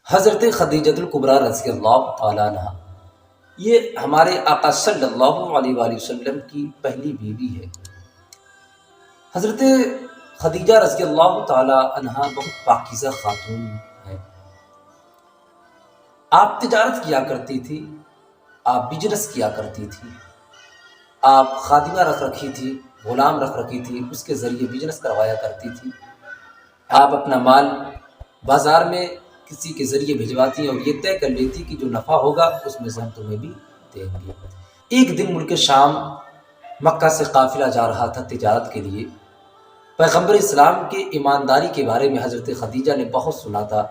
حضرت خدیجۃ الکبریٰ رضی اللہ تعالیٰ عنہ، یہ ہمارے آقا صلی اللہ علیہ وآلہ وسلم کی پہلی بیوی ہے۔ حضرت خدیجہ رضی اللہ تعالیٰ عنہ بہت پاکیزہ خاتون ہیں۔ آپ تجارت کیا کرتی تھی، آپ بزنس کیا کرتی تھی، آپ خادمہ رکھ رکھی تھی، غلام رکھ رکھی تھی، اس کے ذریعے بزنس کروایا کرتی تھی۔ آپ اپنا مال بازار میں کسی کے ذریعے بھجواتی اور یہ طے کر لیتی کہ جو نفع ہوگا اس میں سے ہم تمہیں بھی دیں گے۔ ایک دن ملک شام مکہ سے قافلہ جا رہا تھا تجارت کے لیے۔ پیغمبر اسلام کے ایمانداری کے بارے میں حضرت خدیجہ نے بہت سنا تھا۔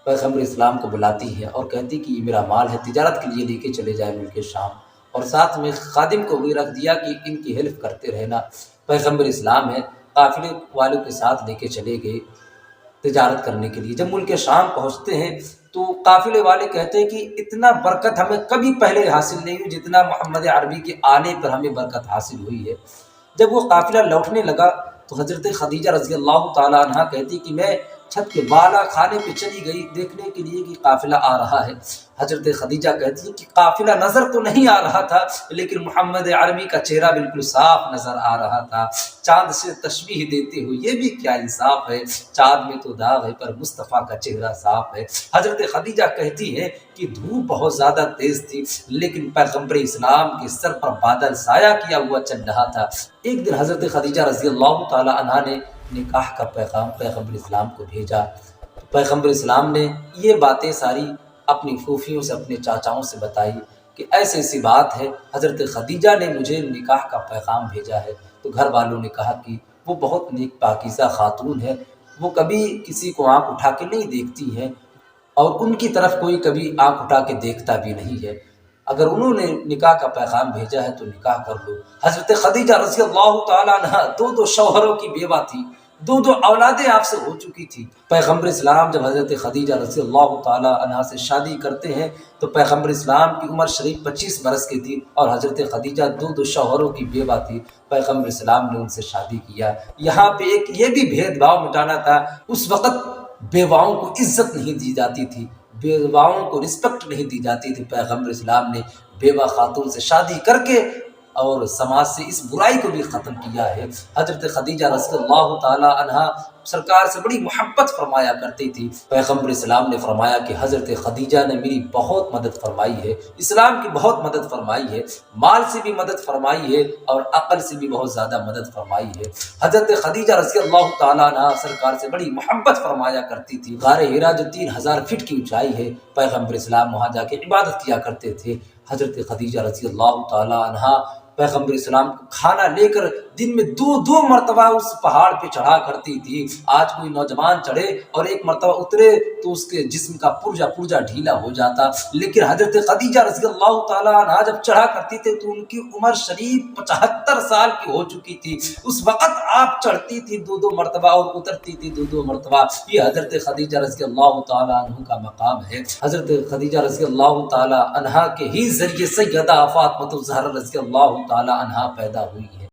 پیغمبر اسلام کو بلاتی ہے اور کہتی کہ یہ میرا مال ہے، تجارت کے لیے لے کے چلے جائے ملک شام، اور ساتھ میں خادم کو بھی رکھ دیا کہ ان کی ہیلپ کرتے رہنا۔ پیغمبر اسلام ہے، قافلے والوں کے ساتھ لے کے چلے گئے تجارت کرنے کے لیے۔ جب ملک شام پہنچتے ہیں تو قافلے والے کہتے ہیں کہ اتنا برکت ہمیں کبھی پہلے حاصل نہیں ہوئی جتنا محمد عربی کے آنے پر ہمیں برکت حاصل ہوئی ہے۔ جب وہ قافلہ لوٹنے لگا تو حضرت خدیجہ رضی اللہ تعالیٰ عنہ کہتی کہ میں چھت کے بالا خانے پہ چلی گئی دیکھنے کے لیے کہ قافلہ آ رہا ہے۔ حضرت خدیجہ کہتی ہے کہ قافلہ نظر تو نہیں آ رہا تھا، لیکن محمد عربی کا چہرہ بالکل صاف نظر آ رہا تھا، چاند سے تشبیہ دیتے ہوئے۔ یہ بھی کیا انصاف ہے، چاند میں تو داغ ہے پر مصطفیٰ کا چہرہ صاف ہے۔ حضرت خدیجہ کہتی ہے کہ دھوپ بہت زیادہ تیز تھی، لیکن پیغمبر اسلام کے سر پر بادل سایہ کیا ہوا چل رہا تھا۔ ایک دن حضرت خدیجہ رضی اللہ تعالی عنہا نے نکاح کا پیغام پیغمبر اسلام کو بھیجا۔ پیغمبر اسلام نے یہ باتیں ساری اپنی پھوپھیوں سے، اپنے چاچاؤں سے بتائی کہ ایسی ایسی بات ہے، حضرت خدیجہ نے مجھے نکاح کا پیغام بھیجا ہے۔ تو گھر والوں نے کہا کہ وہ بہت نیک پاکیزہ خاتون ہے، وہ کبھی کسی کو آنکھ اٹھا کے نہیں دیکھتی ہے، اور ان کی طرف کوئی کبھی آنکھ اٹھا کے دیکھتا بھی نہیں ہے۔ اگر انہوں نے نکاح کا پیغام بھیجا ہے تو نکاح کر لو۔ حضرت خدیجہ رضی اللہ تعالیٰ عنہ دو شوہروں کی بیوہ تھی، دو اولادیں آپ سے ہو چکی تھی۔ پیغمبر اسلام جب حضرت خدیجہ رضی اللہ تعالیٰ عنہ سے شادی کرتے ہیں تو پیغمبر اسلام کی عمر شریف 25 برس کی تھی، اور حضرت خدیجہ دو شوہروں کی بیوہ تھی۔ پیغمبر اسلام نے ان سے شادی کیا۔ یہاں پہ ایک یہ بھی بھید بھاؤ مٹانا تھا، اس وقت بیواؤں کو عزت نہیں دی جاتی تھی، بیواؤں کو رسپیکٹ نہیں دی جاتی تھی۔ پیغمبر اسلام نے بیوہ خاتون سے شادی کر کے اور سماج سے اس برائی کو بھی ختم کیا ہے۔ حضرت خدیجہ رضی اللہ تعالی عنہا سرکار سے بڑی محبت فرمایا کرتی تھی۔ پیغمبر اسلام نے فرمایا کہ حضرت خدیجہ نے میری بہت مدد فرمائی ہے، اسلام کی بہت مدد فرمائی ہے، مال سے بھی مدد فرمائی ہے اور عقل سے بھی بہت زیادہ مدد فرمائی ہے۔ حضرت خدیجہ رضی اللہ تعالی عنہا سرکار سے بڑی محبت فرمایا کرتی تھی۔ غار حرا جو 3000 فٹ کی اونچائی ہے، پیغمبر اسلام وہاں جا کے عبادت کیا کرتے تھے۔ حضرت خدیجہ رضی اللہ تعالی عنہا پیغمبر اسلام کو کھانا لے کر دن میں دو مرتبہ اس پہاڑ پہ چڑھا کرتی تھی۔ آج کوئی نوجوان چڑھے اور ایک مرتبہ اترے تو اس کے جسم کا پرجا ڈھیلا ہو جاتا، لیکن حضرت خدیجہ رضی اللہ تعالی عنہا جب چڑھا کرتی تھی تو ان کی عمر شریف 75 سال کی ہو چکی تھی۔ اس وقت آپ چڑھتی تھی دو مرتبہ اور اترتی تھی دو مرتبہ۔ یہ حضرت خدیجہ رضی اللہ تعالی عنہ کا مقام ہے۔ حضرت خدیجہ رضی اللہ تعالی عنہا کے ہی ذریعے سیدہ فاطمہ الزہرا رضی اللہ تعالی عنہا پیدا ہوئی ہے۔